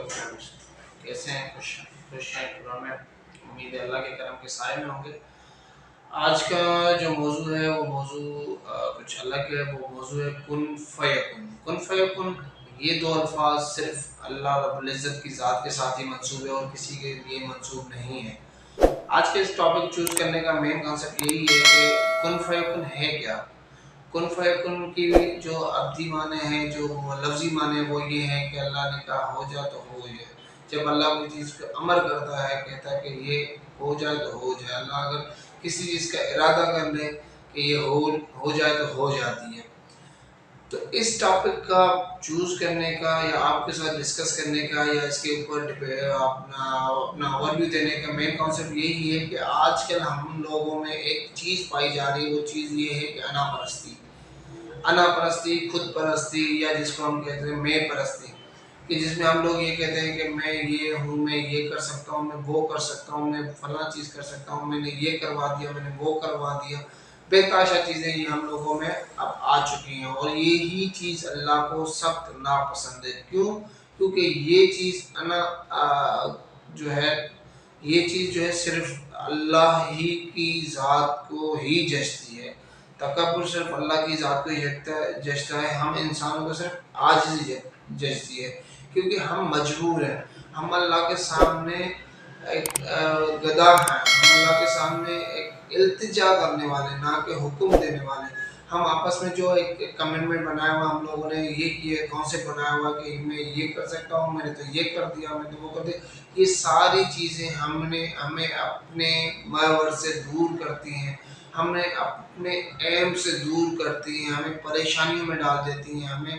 Friends, کیسے ہیں؟ خوش ہیں خدا میں، امید ہے اللہ کے کرم کے سائے میں ہوں گے۔ آج کا جو موضوع ہے وہ موضوع کچھ الگ ہے، وہ موضوع ہے کن فیکن۔ کن فیکن یہ دو الفاظ صرف اللہ رب العزت کی ذات کے ساتھ ہی منسوب ہے اور کسی کے لیے منسوب نہیں ہے۔ آج کے اس ٹاپک چوز کرنے کا مین کانسیپٹ یہی ہے کہ کن فیکن ہے کیا۔ کن فیکن کی جو ابدی معنی ہے، جو لفظی معنی ہے، وہ یہ ہے کہ اللہ نے کہا ہو جائے تو ہو جائے۔ جب اللہ کوئی چیز پہ امر کرتا ہے، کہتا ہے کہ یہ ہو جائے تو ہو جائے۔ اللہ اگر کسی چیز کا ارادہ کر لے کہ یہ ہو جائے تو ہو جاتی ہے۔ تو اس ٹاپک کا چوز کرنے کا یا آپ کے ساتھ ڈسکس کرنے کا یا اس کے اوپر اپنا اوور ویو دینے کا مین کانسیپٹ یہی ہے کہ آج کل ہم لوگوں میں ایک چیز پائی جا رہی ہے، وہ چیز یہ ہے کہ انا پرستی، خود پرستی، یا جس کو ہم کہتے ہیں میں پرستی، کہ جس میں ہم لوگ یہ کہتے ہیں کہ میں یہ ہوں، میں یہ کر سکتا ہوں، میں وہ کر سکتا ہوں، میں فلاں چیز کر سکتا ہوں، میں نے یہ کروا دیا، میں نے وہ کروا دیا۔ بے تحاشا چیزیں یہ ہم لوگوں میں اب آ چکی ہیں، اور یہی چیز اللہ کو سخت ناپسند ہے۔ کیوں؟ کیونکہ یہ چیز یہ چیز جو ہے صرف اللہ ہی کی ذات کو ہی جچتی ہے۔ تکبر صرف اللہ کی ذات کو ہی جچتا ہے، ہم انسانوں کو صرف عاجزی جچتی ہے، کیونکہ ہم مجبور ہیں۔ ہم اللہ کے سامنے ایک گدا ہیں، ہم اللہ کے سامنے ایک التجا کرنے والے، نہ کہ حکم دینے والے۔ ہم آپس میں جو ایک کمنٹمنٹ بنایا ہوا ہم لوگوں نے یہ کیا، کانسیپٹ بنایا ہوا کہ میں یہ کر سکتا ہوں، میں نے تو یہ کر دیا، میں نے وہ کر دیا، یہ ساری چیزیں ہمیں اپنے محور سے دور کرتی ہیں، ہمیں اپنے ایم سے دور کرتی ہیں، ہمیں پریشانیوں میں ڈال دیتی ہیں، ہمیں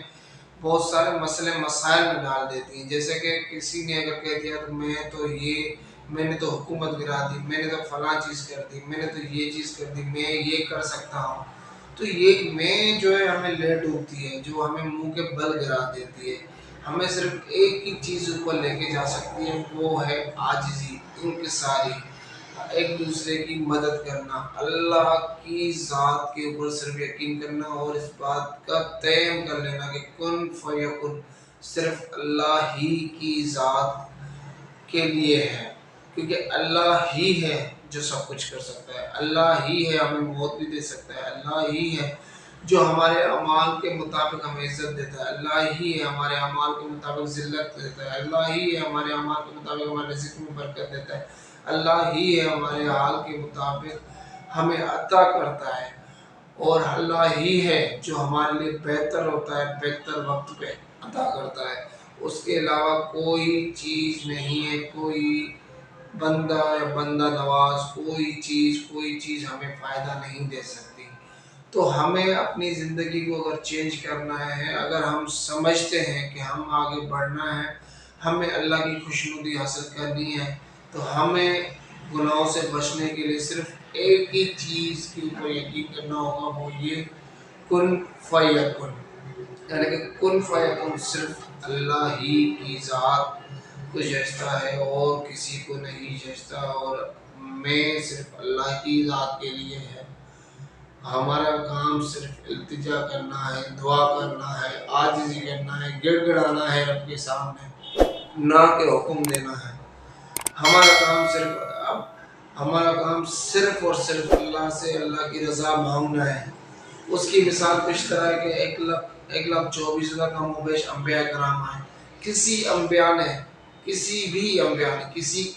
بہت سارے مسائل میں ڈال دیتی ہیں۔ جیسے کہ کسی نے اگر کہہ دیا تو میں نے تو حکومت گرا دی، میں نے تو فلاں چیز کر دی، میں نے تو یہ چیز کر دی، میں یہ کر سکتا ہوں، تو یہ میں جو ہے ہمیں لے ڈوبتی ہے، جو ہمیں منہ کے بل گرا دیتی ہے۔ ہمیں صرف ایک ہی چیز اوپر لے کے جا سکتی ہے، وہ ہے عاجزی، انکساری، ایک دوسرے کی مدد کرنا، اللہ کی ذات کے اوپر صرف یقین کرنا، اور اس بات کا تعین کر لینا کہ کن فیکن صرف اللہ ہی کی ذات کے لیے ہے، کیونکہ اللہ ہی ہے جو سب کچھ کر سکتا ہے، اللہ ہی ہے ہمیں موت بھی دے سکتا ہے، اللہ ہی ہے جو ہمارے اعمال کے مطابق ہمیں عزت دیتا ہے، اللہ ہی ہے ہمارے اعمال کے مطابق ذلت دیتا ہے، اللہ ہی ہے ہمارے اعمال کے مطابق ہمارے رزق میں برکت دیتا ہے، اللہ ہی ہے ہمارے حال کے مطابق ہمیں عطا کرتا ہے، اور اللہ ہی ہے جو ہمارے لیے بہتر ہوتا ہے، بہتر وقت پہ عطا کرتا ہے۔ اس کے علاوہ کوئی چیز نہیں ہے، کوئی بندہ یا بندہ نواز، کوئی چیز ہمیں فائدہ نہیں دے سکتی۔ تو ہمیں اپنی زندگی کو اگر چینج کرنا ہے، اگر ہم سمجھتے ہیں کہ ہم آگے بڑھنا ہے، ہمیں اللہ کی خوشنودی حاصل کرنی ہے، تو ہمیں گناہوں سے بچنے کے لیے صرف ایک ہی چیز کے اوپر یقین کرنا ہوگا، وہ یہ کن فیکن، یعنی کہ کن فیکن صرف اللہ ہی کی ذات کو جچتا ہے اور کسی کو نہیں جچتا، اور میں صرف اللہ کی ذات کے لیے ہے۔ ہمارا کام صرف التجا کرنا ہے، دعا کرنا ہے، عاجزی کرنا ہے، گڑ گڑانا ہے رب کے سامنے، نہ کہ حکم دینا ہے۔ ہمارا کام صرف اور صرف اللہ سے اللہ کی رضا مانگنا ہے۔ اس کی مثال کچھ طرح ہے کہ 1,24,000 کم و بیش انبیاء کرام ہیں۔ کسی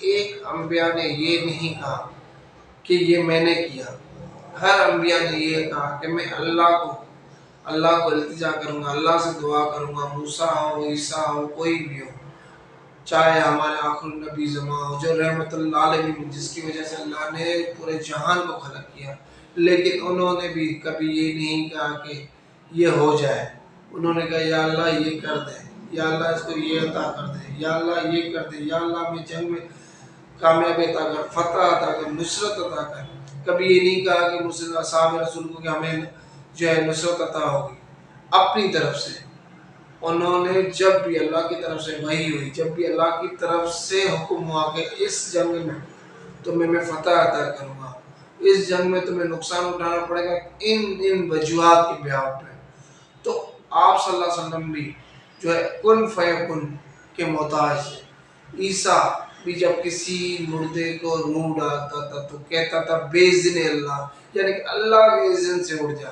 ایک انبیاء نے یہ نہیں کہا کہ یہ میں نے کیا۔ ہر انبیاء نے یہ کہا کہ میں اللہ کو التجا کروں گا، اللہ سے دعا کروں گا، موسیٰ ہو، عیسیٰ ہو، کوئی بھی ہو، چاہے ہمارے آخر نبی زمان ہو جو رحمت اللہ علیہ، جس کی وجہ سے اللہ نے پورے جہان کو خلق کیا، لیکن انہوں نے بھی کبھی یہ نہیں کہا کہ یہ ہو جائے۔ انہوں نے کہا یا اللہ یہ کر دے، یا اللہ اس کو یہ عطا کر دے، یا اللہ یہ کر دے، یا اللہ میں جنگ میں کامیابی عطا کر، فتح عطا کر، نصرت عطا کر۔ کبھی یہ نہیں کہا کہ مجھ سے اصحاب رسول کو کہ ہمیں جو ہے نصرت عطا ہوگی۔ اپنی طرف سے انہوں نے جب بھی اللہ کی طرف سے وحی ہوئی، جب بھی اللہ کی طرف سے حکم ہوا کہ اس جنگ میں تمہیں میں فتح عطا کروں گا، اس جنگ میں تمہیں نقصان اٹھانا پڑے گا، ان وجوہات کی بنیاد پہ، تو آپ صلی اللہ علیہ وسلم بھی جو ہے کن فیکن کے محتاج تھے۔ عیسیٰ بھی جب کسی مردے کو روح ڈالتا تھا تو کہتا تھا بِإِذْنِ اللہ، یعنی کہ اللہ کے اذن سے اٹھ جا۔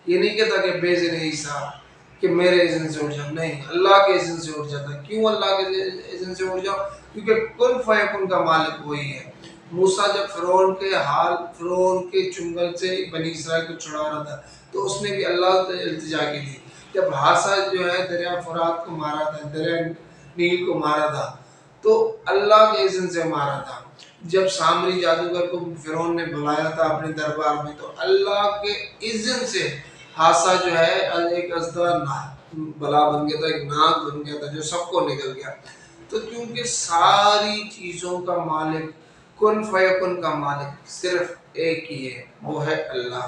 یہ نہیں کہتا کہ بِإِذْنِ عیسیٰ کہ میرے اذن سے اٹھ جا، نہیں، اللہ کے اذن سے اٹھ جاتا۔ کیوں اللہ کے اذن سے اٹھ جاؤ؟ کیونکہ کن فیکن کا مالک وہی ہے۔ موسیٰ جب فرعون کے چنگل سے بنی اسرائیل کو چھڑا رہا تھا تو اس نے بھی اللہ سے التجا کی تھی۔ جب حاسہ جو ہے دریا فرات کو مارا تھا، دریا نیل کو مارا تھا تو اللہ کے اذن سے مارا تھا۔ جب سامری جادوگر کو فرعون نے بلایا تھا اپنے دربار میں تو اللہ کے اذن سے حاسہ جو ہے ایک ازدہ بلا بن گیا تھا، ایک ناگ بن گیا تھا جو سب کو نگل گیا۔ تو کیونکہ ساری چیزوں کا مالک، کن فیکن کا مالک صرف ایک ہی ہے، وہ ہے اللہ۔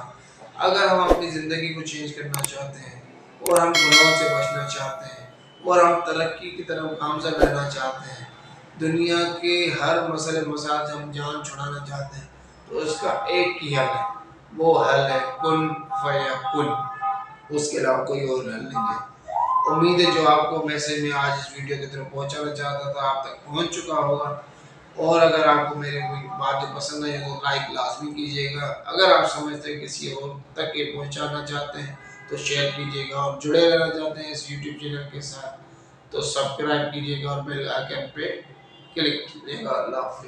اگر ہم اپنی زندگی کو چینج کرنا چاہتے ہیں اور ہم گناہوں سے بچنا چاہتے ہیں اور ہم ترقی کی طرف گامزن رہنا چاہتے ہیں، دنیا کے ہر مسئلے مسائل سے ہم جان چھڑانا چاہتے ہیں، تو اس کا ایک ہی حل ہے، وہ حل ہے کن فیکن، اس کے علاوہ کوئی اور حل نہیں ہے۔ امید ہے جو آپ کو میسج میں آج اس ویڈیو کی طرف پہنچانا چاہتا تھا آپ تک پہنچ چکا ہوگا، اور اگر آپ کو میرے کوئی باتیں پسند آئی تو لائک لازمی کیجیے گا۔ اگر آپ سمجھتے ہیں کسی اور تک یہ پہنچانا چاہتے ہیں تو شیئر کیجیے گا، اور جڑے رہنا چاہتے ہیں اس یوٹیوب چینل کے ساتھ تو سبسکرائب کیجیے گا اور بیل آئیکن پہ کلک کیجیے گا۔ اللہ حافظ۔